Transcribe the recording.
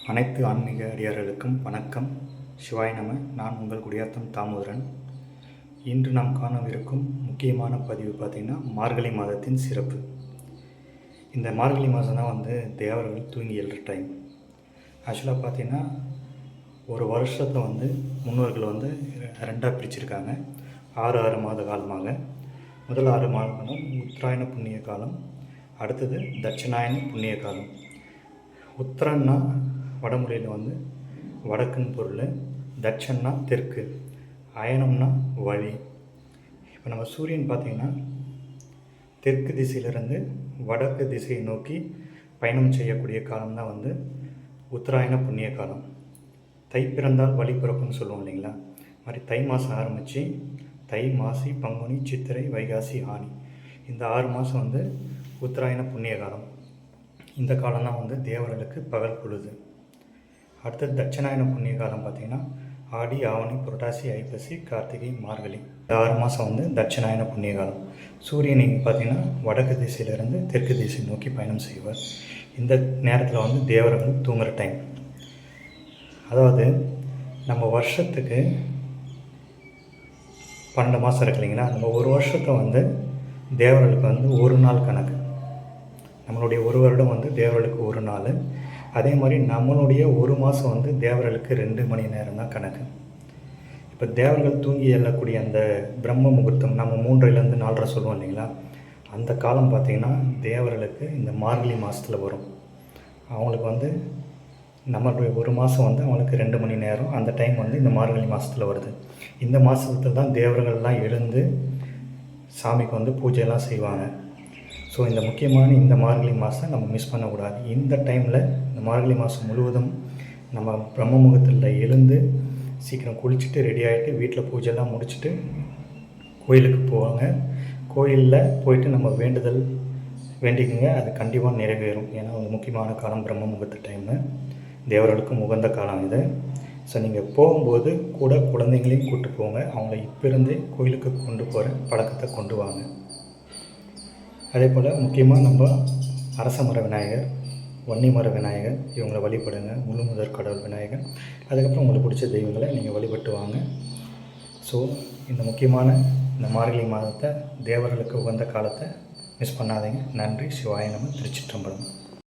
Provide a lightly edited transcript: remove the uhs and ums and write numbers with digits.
அனைத்து ஆன்மீக அடியார்களுக்கும் வணக்கம். சிவாய நம. நான் உங்கள் குடியாத்தம் தாமோதரன். இன்று நாம் காணவிருக்கும் முக்கியமான பதிவு பார்த்திங்கன்னா மார்கழி மாதத்தின் சிறப்பு. இந்த மார்கழி மாதம் தான் தேவர்கள் தூங்கி எழுற டைம். ஆக்சுவலாக பார்த்திங்கன்னா ஒரு வருஷத்தை முன்னோர்கள் ரெண்டாக பிரிச்சிருக்காங்க. 6 மாத காலமாக. முதல் 6 மாதங்களும் உத்தராயண புண்ணிய காலம், அடுத்தது தட்சிணாயன புண்ணிய காலம். உத்தரன்னா வடமொழியில் வடக்குன்னு பொருள், தட்சன்னா தெற்கு, அயனம்னா வழி. இப்போ நம்ம சூரியன் பார்த்திங்கன்னா தெற்கு திசையிலிருந்து வடக்கு திசையை நோக்கி பயணம் செய்யக்கூடிய காலம்தான் உத்தராயண புண்ணிய காலம். தை பிறந்தால் வழி பிறப்புன்னு சொல்லுவோம் இல்லைங்களா? மாதிரி தை மாதம் ஆரம்பித்து தை, மாசி, பங்குனி, சித்திரை, வைகாசி, ஆனி, இந்த 6 மாதம் உத்தராயண புண்ணிய காலம். இந்த காலம்தான் தேவர்களுக்கு பகல் பொழுது. அடுத்தது தட்சிணாயன புண்ணிய காலம் பார்த்திங்கன்னா ஆடி, ஆவணி, புரட்டாசி, ஐப்பசி, கார்த்திகை, மார்கழி, இந்த 6 மாதம் தட்சிணாயன புண்ணிய காலம். சூரியன் இங்கே பார்த்திங்கன்னா வடக்கு திசையிலிருந்து தெற்கு திசை நோக்கி பயணம் செய்வார். இந்த நேரத்தில் தேவர்கள் தூங்குகிற டைம். அதாவது நம்ம வருஷத்துக்கு 12 மாதம் இருக்கு இல்லைங்களா? நம்ம ஒரு வருஷத்தை தேவர்களுக்கு ஒரு நாள் கணக்கு. நம்மளுடைய ஒரு வருடம் தேவர்களுக்கு ஒரு நாள். அதே மாதிரி நம்மளுடைய ஒரு மாதம் தேவர்களுக்கு 2 மணி நேரம் தான் கணக்கு. இப்போ தேவர்கள் தூங்கி எழக்கூடிய அந்த பிரம்ம முகூர்த்தம், நம்ம 3லேருந்து 4:30 சொல்லுவோம் இல்லைங்களா? அந்த காலம் பார்த்திங்கன்னா தேவர்களுக்கு இந்த மார்கழி மாதத்தில் வரும். அவங்களுக்கு நம்மளுடைய ஒரு மாதம் அவங்களுக்கு 2 மணி நேரம். அந்த டைம் இந்த மார்கழி மாதத்தில் வருது. இந்த மாதத்தில் தான் தேவர்கள்லாம் எழுந்து சாமிக்கு பூஜையெல்லாம் செய்வாங்க. ஸோ இந்த முக்கியமான இந்த மார்கழி மாதம் நம்ம மிஸ் பண்ணக்கூடாது. இந்த டைமில் இந்த மார்கழி மாதம் முழுவதும் நம்ம பிரம்ம முகூர்த்தத்தில் எழுந்து சீக்கிரம் குளிச்சுட்டு ரெடி ஆகிட்டு வீட்டில் பூஜைலாம் முடிச்சுட்டு கோயிலுக்கு போவாங்க. கோயிலில் போயிட்டு நம்ம வேண்டுதல் வேண்டிக்குங்க, அது கண்டிப்பாக நிறைவேறும். ஏன்னா ஒரு முக்கியமான காலம் பிரம்ம முகூர்த்த டைமு, தேவர்களுக்கும் உகந்த காலம் இது. ஸோ நீங்கள் போகும்போது கூட குழந்தைங்களையும் கூப்பிட்டு போங்க. அவங்கள இப்போருந்தே கோயிலுக்கு கொண்டு போகிற பழக்கத்தை கொண்டு வாங்க. அதே போல் முக்கியமாக நம்ம அரசமர விநாயகர், வன்னிமர விநாயகர், இவங்களை வழிபடுங்க. முழு முதற் கடவுள் விநாயகர். அதுக்கப்புறம் உங்களுக்கு பிடிச்ச தெய்வங்களை நீங்கள் வழிபட்டு வாங்க. ஸோ இந்த முக்கியமான இந்த மார்கழி மாதத்தை, தேவர்களுக்கு உகந்த காலத்தை மிஸ் பண்ணாதீங்க. நன்றி. சிவாய நம. திருச்சிற்றம்பலம்.